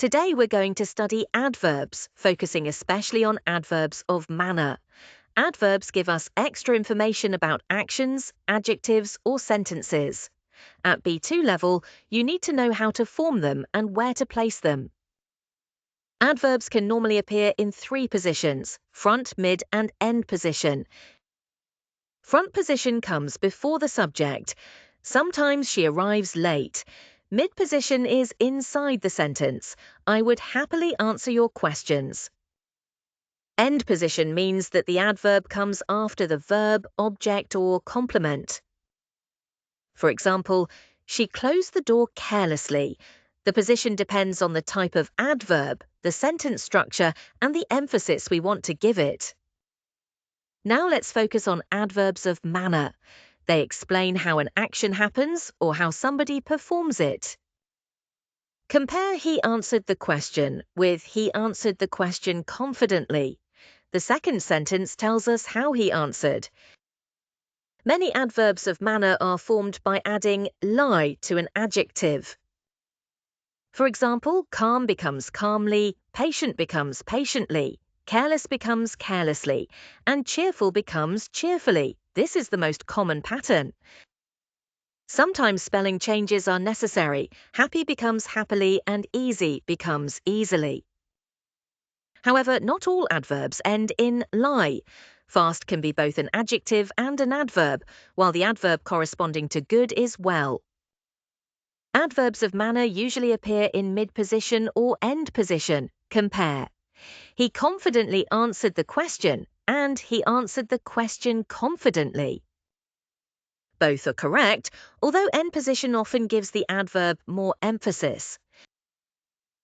Today we're going to study adverbs, focusing especially on adverbs of manner. Adverbs give us extra information about actions, adjectives, or sentences. At B2 level, you need to know how to form them and where to place them. Adverbs can normally appear in three positions: front, mid, and end position. Front position comes before the subject. Sometimes she arrives late. Mid position is inside the sentence. I would happily answer your questions. End position means that the adverb comes after the verb, object, or complement. For example, she closed the door carelessly. The position depends on the type of adverb, the sentence structure, and the emphasis we want to give it. Now let's focus on adverbs of manner. They explain how an action happens or how somebody performs it. Compare he answered the question with he answered the question confidently. The second sentence tells us how he answered. Many adverbs of manner are formed by adding lie to an adjective. For example, calm becomes calmly, patient becomes patiently, careless becomes carelessly, and cheerful becomes cheerfully. This is the most common pattern. Sometimes spelling changes are necessary. Happy becomes happily and easy becomes easily. However, not all adverbs end in lie. Fast can be both an adjective and an adverb, while the adverb corresponding to good is well. Adverbs of manner usually appear in mid-position or end position. Compare. He confidently answered the question, and he answered the question confidently. Both are correct, although end position often gives the adverb more emphasis.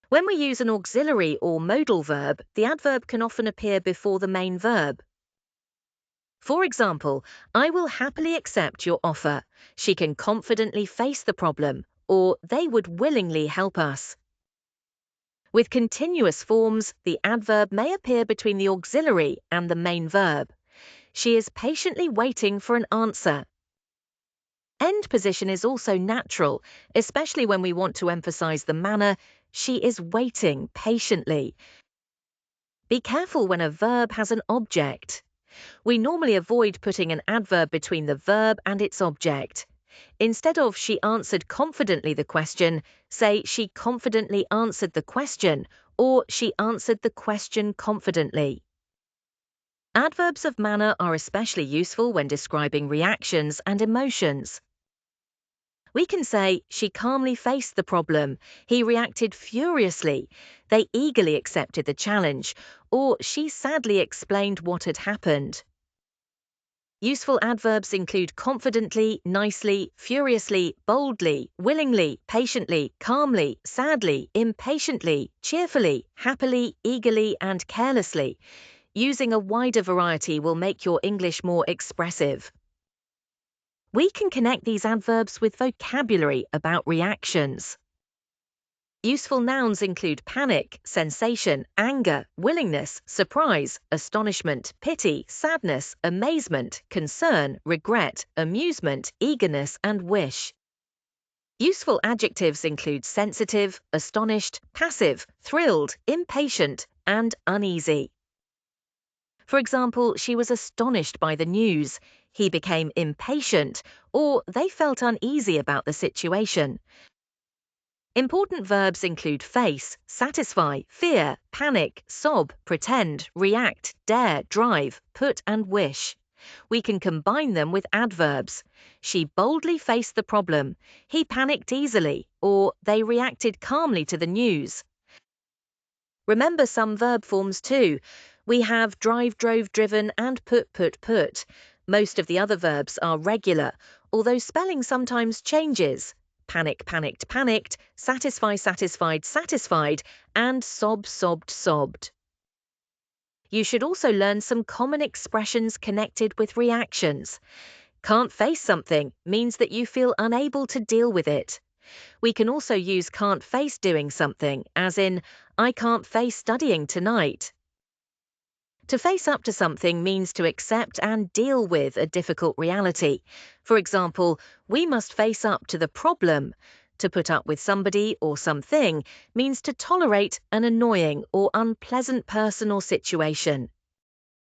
When we use an auxiliary or modal verb, the adverb can often appear before the main verb. For example, I will happily accept your offer. She can confidently face the problem, or they would willingly help us. With continuous forms, the adverb may appear between the auxiliary and the main verb. She is patiently waiting for an answer. End position is also natural, especially when we want to emphasize the manner. She is waiting patiently. Be careful when a verb has an object. We normally avoid putting an adverb between the verb and its object. Instead of she answered confidently the question, say she confidently answered the question, or she answered the question confidently. Adverbs of manner are especially useful when describing reactions and emotions. We can say, she calmly faced the problem, he reacted furiously, they eagerly accepted the challenge, or she sadly explained what had happened. Useful adverbs include confidently, nicely, furiously, boldly, willingly, patiently, calmly, sadly, impatiently, cheerfully, happily, eagerly, and carelessly. Using a wider variety will make your English more expressive. We can connect these adverbs with vocabulary about reactions. Useful nouns include panic, sensation, anger, willingness, surprise, astonishment, pity, sadness, amazement, concern, regret, amusement, eagerness, and wish. Useful adjectives include sensitive, astonished, passive, thrilled, impatient, and uneasy. For example, she was astonished by the news, he became impatient, or they felt uneasy about the situation. Important verbs include face, satisfy, fear, panic, sob, pretend, react, dare, drive, put, and wish. We can combine them with adverbs. She boldly faced the problem, he panicked easily, or they reacted calmly to the news. Remember some verb forms too. We have drive, drove, driven, and put, put. Most of the other verbs are regular, although spelling sometimes changes. Panic, panicked, panicked, satisfy, satisfied, satisfied, and sob, sobbed, sobbed. You should also learn some common expressions connected with reactions. Can't face something means that you feel unable to deal with it. We can also use can't face doing something, as in, I can't face studying tonight. To face up to something means to accept and deal with a difficult reality. For example, we must face up to the problem. To put up with somebody or something means to tolerate an annoying or unpleasant person or situation.